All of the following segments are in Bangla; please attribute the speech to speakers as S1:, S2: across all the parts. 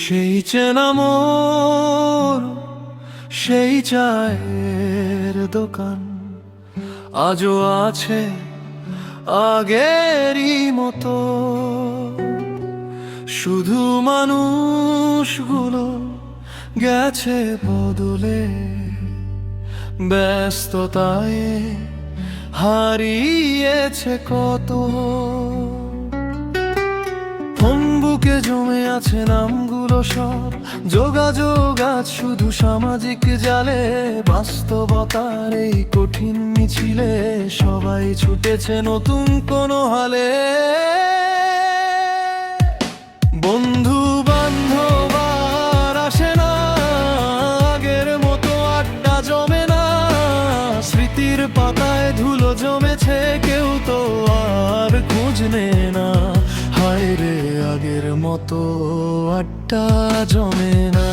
S1: সেই চেনা মোর, সেই চায়ের দোকান আজও আছে আগেরই মতো। শুধু মানুষগুলো গেছে বদলে, ব্যস্ততায় হারিয়েছে কত। ফোন বুকে জমে আছে নামগুলো সব, যোগাযোগ আজ শুধু সামাজিক জালে। বাস্তবতার এই কঠিন মিছিলে সবাই ছুটেছে নতুন কোনো হালে। বন্ধু বান্ধব আর আসে না, আগের মতো আড্ডা জমে না। স্মৃতির পাতায় ধুলো জমেছে, কেউ তো আর খোঁজ নেয় না। হায় রে, আগের মতো আড্ডা জমে না।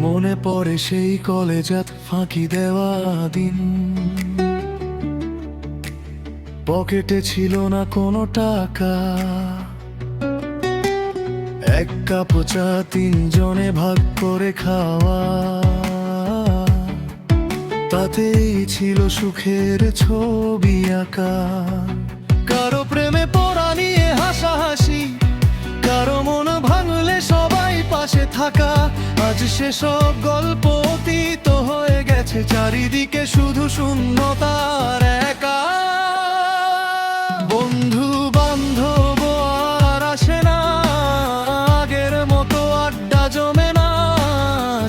S1: মনে পড়ে সেই কলেজাত ফাঁকি দেওয়া দিন, পকেটে ছিল না কোনো টাকা। এক কাপ চা তিনজনে ভাগ করে খাওয়া, তাতেই ছিল সুখের ছবি আঁকা। কারো প্রেমে পড়া নিয়ে হাসাহাসি, কারো মন ভাঙলে সবাই পাশে থাকা। আজ সেসব গল্প অতীত হয়ে গেছে, চারিদিকে শুধু শূন্যতার একা। বন্ধু বান্ধব আর আসে না, আগের মতো আড্ডা জমে না।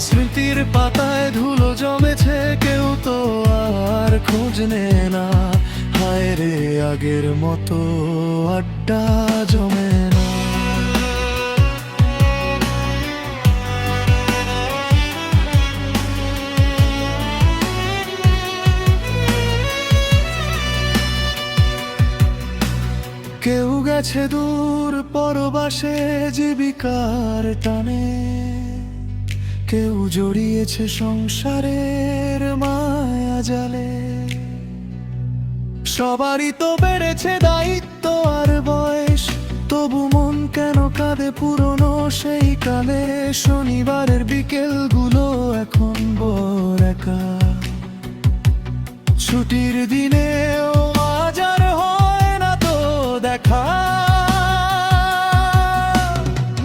S1: স্মৃতির পাতায় ধুলো জমেছে, কেউ তো আর খোঁজ নেয় না। হায় রে, আগের মতো আড্ডা জমে না। কেউ গেছে দূর পরবাসে জীবিকার টানে, কেউ জড়িয়েছে সংসারের মায়া জালে। সবারই তো বেড়েছে দায়িত্ব আর বয়স, তবু মন কেন কাঁদে পুরনো সেই কালে। শনিবারের বিকেলগুলো এখন বড় একা, ছুটির দিনেও আজ আর হয় না তো দেখা।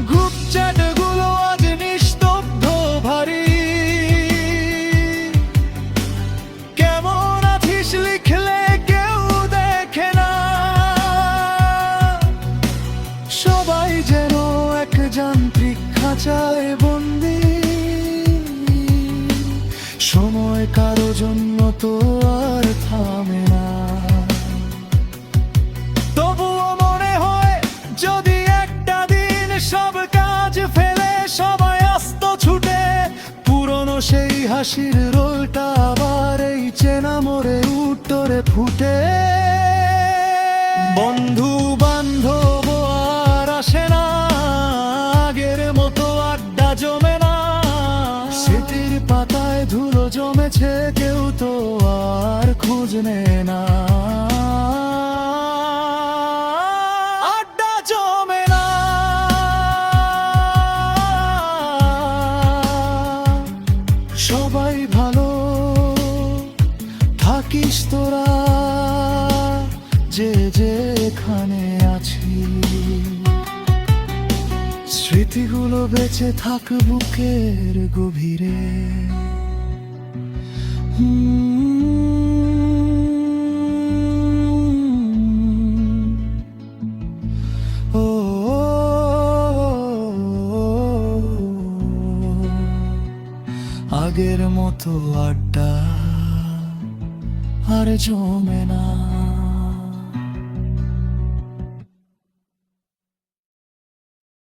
S1: গ্রুপ চ্যাটগুলো আজ নিস্তব্ধ ভারী, কেমন আছিস লিখলে কেউ দেখে না। সবাই যেন এক যান্ত্রিক খাঁচায় বন্দি, সময় কারো জন্য তো আর থামে না। তবুও মনে হয় যদি একটা দিন সব কাজ ফেলে সবাই আসত ছুটে, পুরনো সেই হাসির রোলটা আবার এই চেনা মোড়ে উত্তরে ফুটে। বন্ধু বান্ধব আর আসে না, আগের মতো আড্ডা জমে না। স্মৃতির পাতায় ধুলো জমেছে, কেউ তো আর খোঁজ নেয় না। আড্ডা জমে না। সবাই ভালো থাকিস তোরা, যে যেখানে আছি। স্মৃতিগুলো বেঁচে থাক বুকের গভীরে। ও আগের মতো আড্ডা আর জমে না।